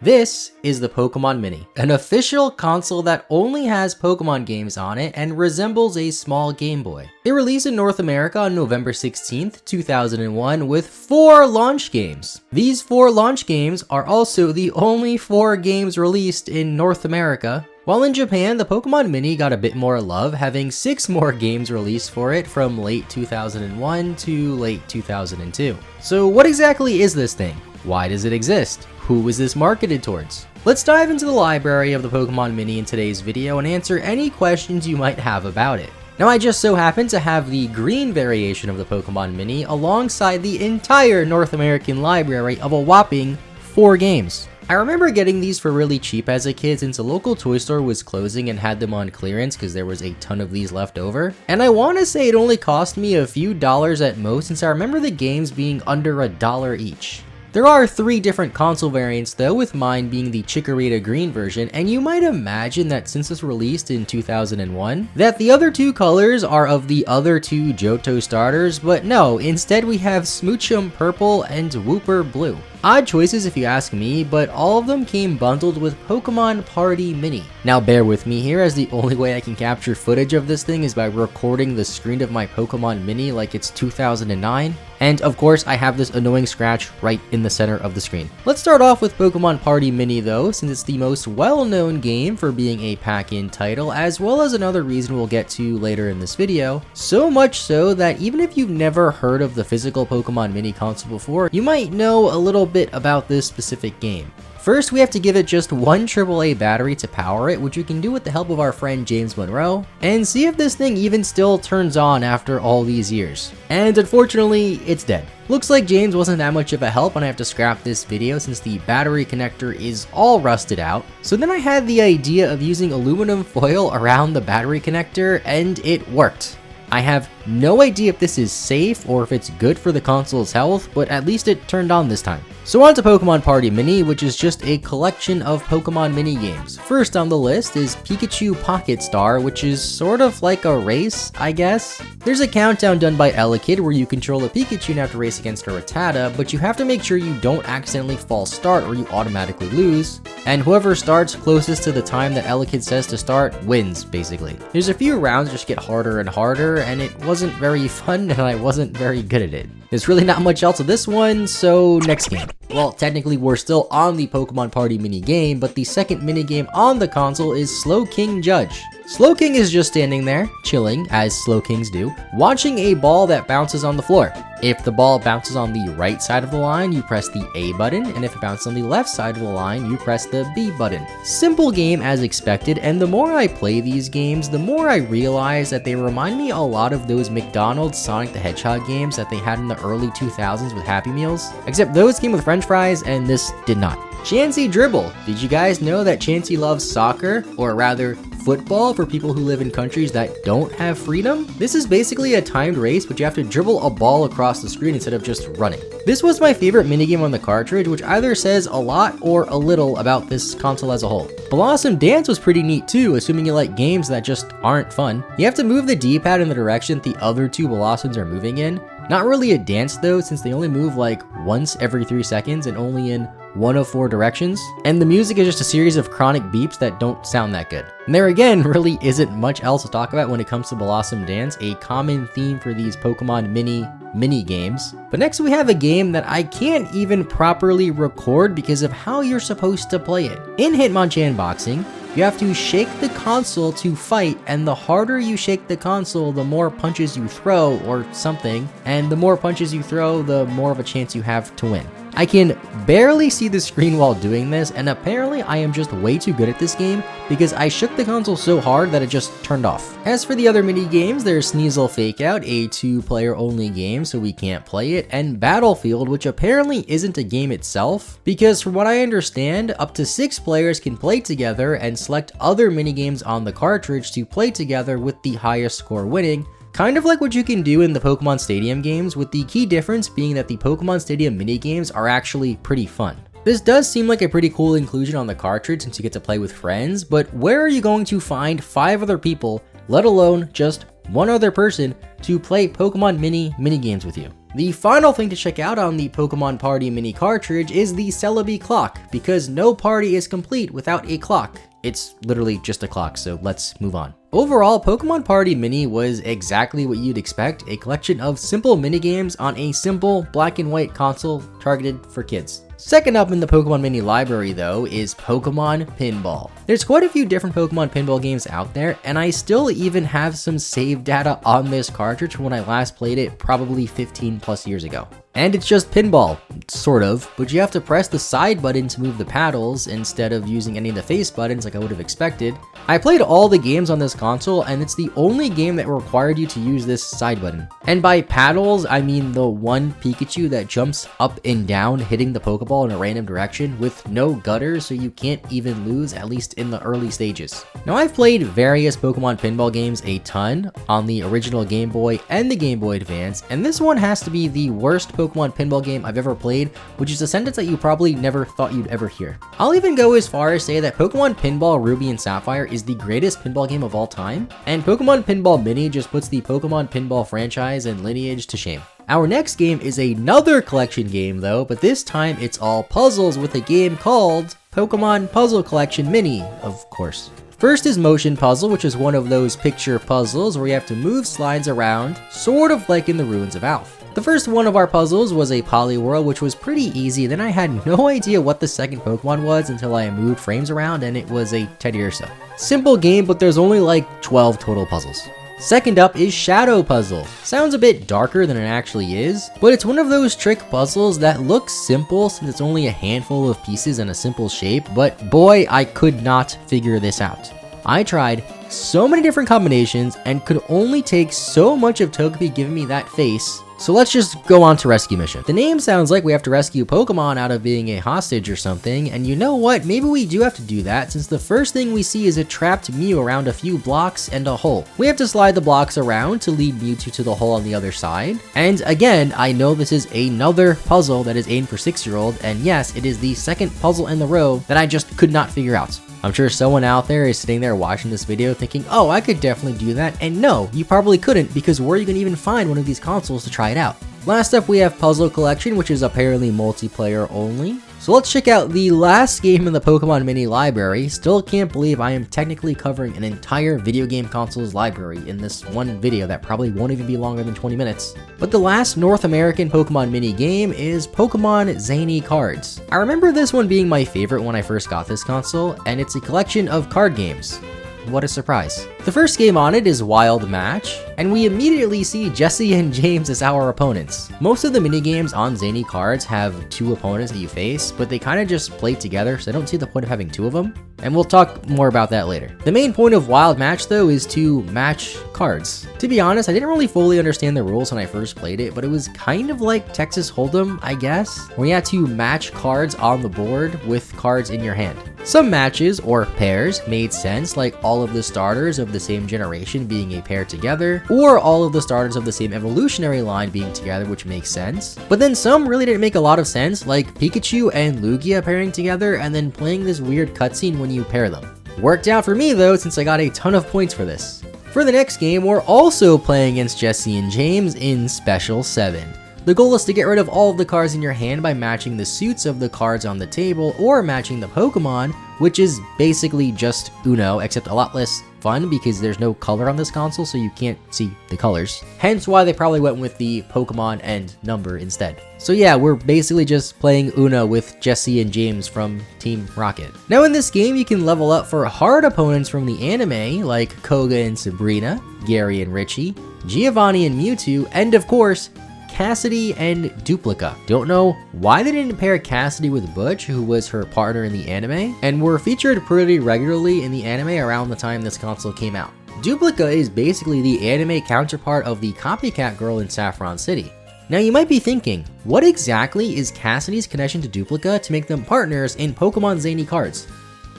This is the Pokemon Mini, an official console that only has Pokemon games on it and resembles a small Game Boy. It released in North America on November 16th, 2001 with 4 launch games. These 4 launch games are also the only 4 games released in North America. While in Japan, the Pokemon Mini got a bit more love, having 6 more games released for it from late 2001 to late 2002. So what exactly is this thing? Why does it exist? Who is this marketed towards? Let's dive into the library of the Pokemon Mini in today's video and answer any questions you might have about it. Now, I just so happen to have the green variation of the Pokemon Mini alongside the entire North American library of a whopping 4 games. I remember getting these for really cheap as a kid since a local toy store was closing and had them on clearance because there was a ton of these left over. And I want to say it only cost me a few dollars at most since I remember the games being under $1 each. There are 3 different console variants though, with mine being the Chikorita green version, and you might imagine that since this released in 2001, that the other 2 colors are of the other 2 Johto starters, but no, instead we have Smoochum purple and Wooper blue. Odd choices if you ask me, but all of them came bundled with Pokemon Party Mini. Now bear with me here, as the only way I can capture footage of this thing is by recording the screen of my Pokemon Mini like it's 2009. And of course, I have this annoying scratch right in the center of the screen. Let's start off with Pokemon Party Mini though, since it's the most well-known game for being a pack-in title, as well as another reason we'll get to later in this video. So much so that even if you've never heard of the physical Pokemon Mini console before, you might know a little bit about this specific game. First, we have to give it just one AAA battery to power it, which we can do with the help of our friend James Monroe, and see if this thing even still turns on after all these years. And unfortunately, it's dead. Looks like James wasn't that much of a help and I have to scrap this video since the battery connector is all rusted out. So then I had the idea of using aluminum foil around the battery connector, and it worked. I have no idea if this is safe or if it's good for the console's health, but at least it turned on this time. So on to Pokemon Party Mini, which is just a collection of Pokemon mini games. First on the list is Pikachu Pocket Star, which is sort of like a race, I guess. There's a countdown done by Elekid where you control a Pikachu and have to race against a Rattata, but you have to make sure you don't accidentally false start or you automatically lose. And whoever starts closest to the time that Elekid says to start wins, basically. There's a few rounds that just get harder and harder, and it wasn't very fun and I wasn't very good at it. There's really not much else to this one, so next game. Well, technically we're still on the Pokemon Party mini game, but the second mini game on the console is Slowking Judge. Slowking is just standing there, chilling, as Slowkings do, watching a ball that bounces on the floor. If the ball bounces on the right side of the line, you press the A button, and if it bounces on the left side of the line, you press the B button. Simple game as expected, and the more I play these games, the more I realize that they remind me a lot of those McDonald's Sonic the Hedgehog games that they had in the early 2000s with Happy Meals, except those came with French fries, and this did not. Chansey Dribble. Did you guys know that Chansey loves soccer, or rather football for people who live in countries that don't have freedom? This is basically a timed race, but you have to dribble a ball across the screen instead of just running. This was my favorite minigame on the cartridge, which either says a lot or a little about this console as a whole. Blossom Dance was pretty neat too, assuming you like games that just aren't fun. You have to move the D-pad in the direction the other 2 Blossoms are moving in. Not really a dance though, since they only move like once every 3 seconds and only in one of 4 directions, and the music is just a series of chronic beeps that don't sound that good. And there again really isn't much else to talk about when it comes to Blossom Dance, a common theme for these Pokemon mini games. But next we have a game that I can't even properly record because of how you're supposed to play it. In Hitmonchan Boxing, you have to shake the console to fight, and the harder you shake the console, the more punches you throw or something, and the more punches you throw, the more of a chance you have to win. I can barely see the screen while doing this, and apparently I am just way too good at this game because I shook the console so hard that it just turned off. As for the other mini games, there's Sneasel Fakeout, a 2-player only game so we can't play it, and Battlefield, which apparently isn't a game itself, because from what I understand, up to 6 players can play together and select other mini games on the cartridge to play together with the highest score winning. Kind of like what you can do in the Pokemon Stadium games, with the key difference being that the Pokemon Stadium minigames are actually pretty fun. This does seem like a pretty cool inclusion on the cartridge since you get to play with friends, but where are you going to find 5 other people, let alone just one other person, to play Pokemon minigames with you? The final thing to check out on the Pokemon Party mini cartridge is the Celebi clock, because no party is complete without a clock. It's literally just a clock, so let's move on. Overall, Pokemon Party Mini was exactly what you'd expect, a collection of simple minigames on a simple black and white console targeted for kids. Second up in the Pokemon Mini library though is Pokemon Pinball. There's quite a few different Pokemon Pinball games out there, and I still even have some save data on this cartridge from when I last played it probably 15 plus years ago. And it's just pinball, sort of, but you have to press the side button to move the paddles instead of using any of the face buttons like I would have expected. I played all the games on this console, and it's the only game that required you to use this side button. And by paddles, I mean the one Pikachu that jumps up and down, hitting the Pokeball in a random direction with no gutters, so you can't even lose, at least in the early stages. Now, I've played various Pokemon pinball games a ton on the original Game Boy and the Game Boy Advance, and this one has to be the worst Pokemon pinball game I've ever played, which is a sentence that you probably never thought you'd ever hear. I'll even go as far as say that Pokemon Pinball Ruby and Sapphire is the greatest pinball game of all time, and Pokemon Pinball Mini just puts the Pokemon Pinball franchise and lineage to shame. Our next game is another collection game though, but this time it's all puzzles with a game called Pokemon Puzzle Collection Mini, of course. First is Motion Puzzle, which is one of those picture puzzles where you have to move slides around, sort of like in the Ruins of Alph. The first one of our puzzles was a Poliwhirl, which was pretty easy. Then I had no idea what the second Pokemon was until I moved frames around, and it was a Teddiursa. Simple game, but there's only like 12 total puzzles. Second up is Shadow Puzzle. Sounds a bit darker than it actually is, but it's one of those trick puzzles that looks simple since it's only a handful of pieces in a simple shape, but boy, I could not figure this out. I tried so many different combinations and could only take so much of Togepi giving me that face. So let's just go on to rescue mission. The name sounds like we have to rescue Pokemon out of being a hostage or something, and you know what, maybe we do have to do that since the first thing we see is a trapped Mew around a few blocks and a hole. We have to slide the blocks around to lead Mewtwo to the hole on the other side. And again, I know this is another puzzle that is aimed for 6-year-old, and yes, it is the second puzzle in the row that I just could not figure out. I'm sure someone out there is sitting there watching this video thinking, oh, I could definitely do that, and no, you probably couldn't, because where are you going to even find one of these consoles to try it out? Last up we have Puzzle Collection, which is apparently multiplayer only. So let's check out the last game in the Pokemon Mini library. Still can't believe I am technically covering an entire video game console's library in this one video that probably won't even be longer than 20 minutes. But the last North American Pokemon Mini game is Pokemon Zany Cards. I remember this one being my favorite when I first got this console, and it's a collection of card games. What a surprise. The first game on it is Wild Match, and we immediately see Jesse and James as our opponents. Most of the minigames on Zany Cards have 2 opponents that you face, but they kind of just play together, so I don't see the point of having 2 of them, and we'll talk more about that later. The main point of Wild Match though is to match cards. To be honest, I didn't really fully understand the rules when I first played it, but it was kind of like Texas Hold'em, I guess, where you had to match cards on the board with cards in your hand. Some matches, or pairs, made sense, like all of the starters of the same generation being a pair together, or all of the starters of the same evolutionary line being together, which makes sense. But then some really didn't make a lot of sense, like Pikachu and Lugia pairing together and then playing this weird cutscene when you pair them. Worked out for me though, since I got a ton of points for this. For the next game, we're also playing against Jesse and James in Special 7. The goal is to get rid of all of the cards in your hand by matching the suits of the cards on the table or matching the Pokemon, which is basically just Uno, except a lot less fun because there's no color on this console, so you can't see the colors. Hence why they probably went with the Pokemon and number instead. So yeah, we're basically just playing Uno with Jesse and James from Team Rocket. Now in this game, you can level up for hard opponents from the anime, like Koga and Sabrina, Gary and Richie, Giovanni and Mewtwo, and of course, Cassidy and Duplica. Don't know why they didn't pair Cassidy with Butch, who was her partner in the anime, and were featured pretty regularly in the anime around the time this console came out. Duplica is basically the anime counterpart of the copycat girl in Saffron City. Now you might be thinking, what exactly is Cassidy's connection to Duplica to make them partners in Pokemon Zany Cards?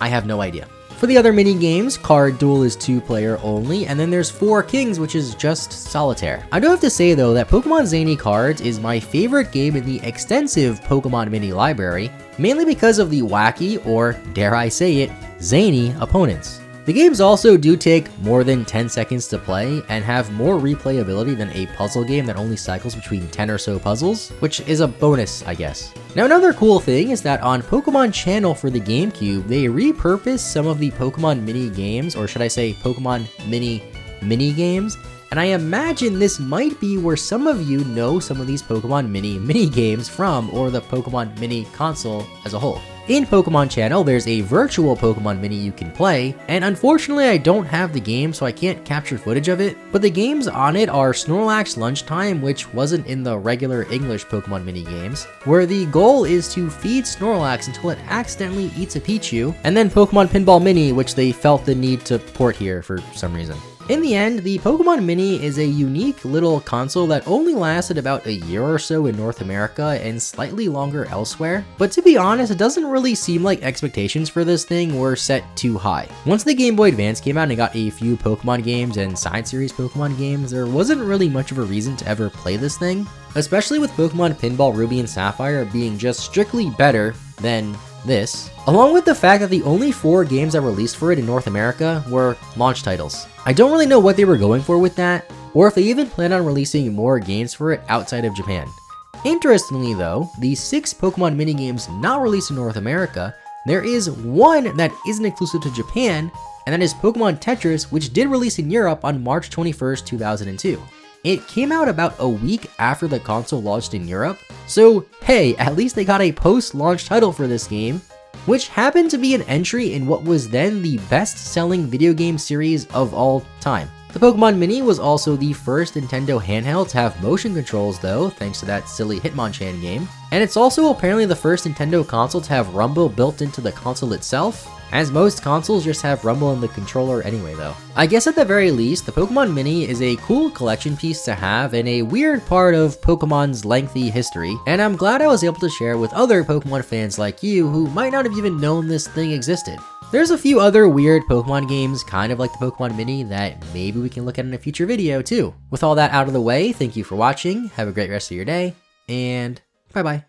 I have no idea. For the other mini games, Card Duel is 2-player only, and then there's 4 Kings, which is just solitaire. I do have to say though that Pokemon Zany Cards is my favorite game in the extensive Pokemon Mini library, mainly because of the wacky, or dare I say it, zany opponents. The games also do take more than 10 seconds to play and have more replayability than a puzzle game that only cycles between 10 or so puzzles, which is a bonus, I guess. Now another cool thing is that on Pokemon Channel for the GameCube, they repurposed some of the Pokemon mini games, or should I say Pokemon mini games, and I imagine this might be where some of you know some of these Pokemon mini games from, or the Pokemon mini console as a whole. In Pokemon Channel, there's a virtual Pokemon Mini you can play, and unfortunately I don't have the game so I can't capture footage of it, but the games on it are Snorlax Lunchtime, which wasn't in the regular English Pokemon Mini games, where the goal is to feed Snorlax until it accidentally eats a Pichu, and then Pokemon Pinball Mini, which they felt the need to port here for some reason. In the end, the Pokemon Mini is a unique little console that only lasted about a year or so in North America and slightly longer elsewhere, but to be honest, it doesn't really seem like expectations for this thing were set too high. Once the Game Boy Advance came out and it got a few Pokemon games and side series Pokemon games, there wasn't really much of a reason to ever play this thing, especially with Pokemon Pinball Ruby and Sapphire being just strictly better than this, along with the fact that the only 4 games that released for it in North America were launch titles. I don't really know what they were going for with that, or if they even plan on releasing more games for it outside of Japan. Interestingly though, the 6 Pokemon minigames not released in North America, there is one that isn't exclusive to Japan, and that is Pokemon Tetris, which did release in Europe on March 21st, 2002. It came out about a week after the console launched in Europe, so hey, at least they got a post-launch title for this game, which happened to be an entry in what was then the best-selling video game series of all time. The Pokemon Mini was also the first Nintendo handheld to have motion controls though, thanks to that silly Hitmonchan game, and it's also apparently the first Nintendo console to have Rumble built into the console itself, as most consoles just have Rumble in the controller anyway though. I guess at the very least, the Pokemon Mini is a cool collection piece to have and a weird part of Pokemon's lengthy history, and I'm glad I was able to share with other Pokemon fans like you who might not have even known this thing existed. There's a few other weird Pokemon games, kind of like the Pokemon Mini, that maybe we can look at in a future video too. With all that out of the way, thank you for watching, have a great rest of your day, and bye bye.